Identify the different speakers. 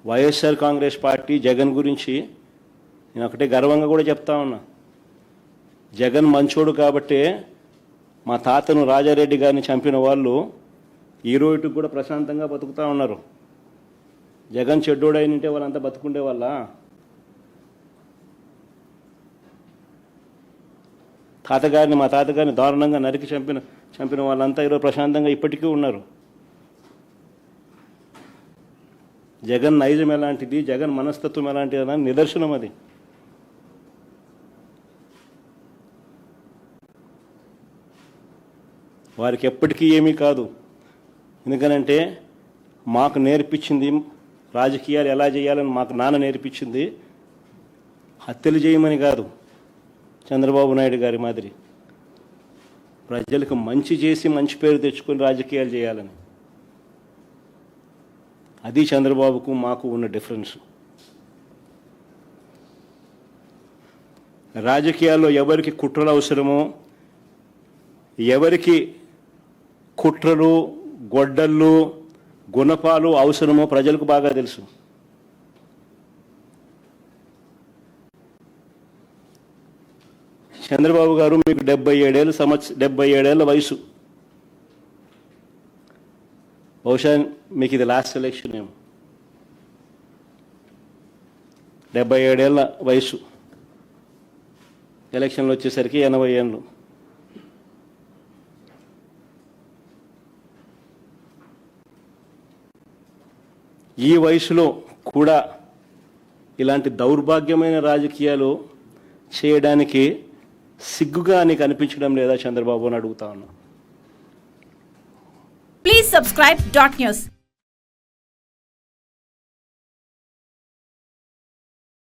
Speaker 1: YSR Congress party Jagan గురించి నేను ఒకటే గర్వంగా కూడా చెప్తా ఉన్నా. జగన్ మంచోడు కాబట్టే మా తాతను రాజారెడ్డి గారిని చంపిన వాళ్ళు ఈ రోజుకి కూడా ప్రశాంతంగా బతుకుతూ ఉన్నారు. జగన్ చెడ్డోడైనంటే వాళ్ళంతా బతుకుండే వాళ్ళ. మా తాతగారిని దారుణంగా నరికి చంపిన వాళ్ళంతా ఈరోజు ప్రశాంతంగా ఇప్పటికీ ఉన్నారు. జగన్ నైజం ఎలాంటిది, జగన్ మనస్తత్వం ఎలాంటిది అని నిదర్శనం అది. వారికి ఎప్పటికీ ఏమీ కాదు. ఎందుకనంటే మాకు నేర్పించింది రాజకీయాలు ఎలా చేయాలని మాకు నాన్న నేర్పించింది హత్యలు చేయమని కాదు, చంద్రబాబు నాయుడు గారి మాదిరి ప్రజలకు మంచి చేసి మంచి పేరు తెచ్చుకొని రాజకీయాలు చేయాలని. అది చంద్రబాబుకు మాకు ఉన్న డిఫరెన్స్. రాజకీయాల్లో ఎవరికి కుట్రలు అవసరమో, ఎవరికి కుట్రలు గొడ్డళ్ళు గుణపాలు అవసరమో ప్రజలకు బాగా తెలుసు. చంద్రబాబు గారు మీకు 77 ఏళ్ళ వయసు. బహుశా మీకు ఇది లాస్ట్ ఎలక్షన్ ఏమో. 77 ఏళ్ళ వయసు, ఎలక్షన్లు వచ్చేసరికి 80 ఏళ్ళు. ఈ వయసులో కూడా ఇలాంటి దౌర్భాగ్యమైన రాజకీయాలు చేయడానికి సిగ్గుగా నీకు అనిపించడం లేదా చంద్రబాబు అని అడుగుతా ఉన్నా.
Speaker 2: Please subscribe .news.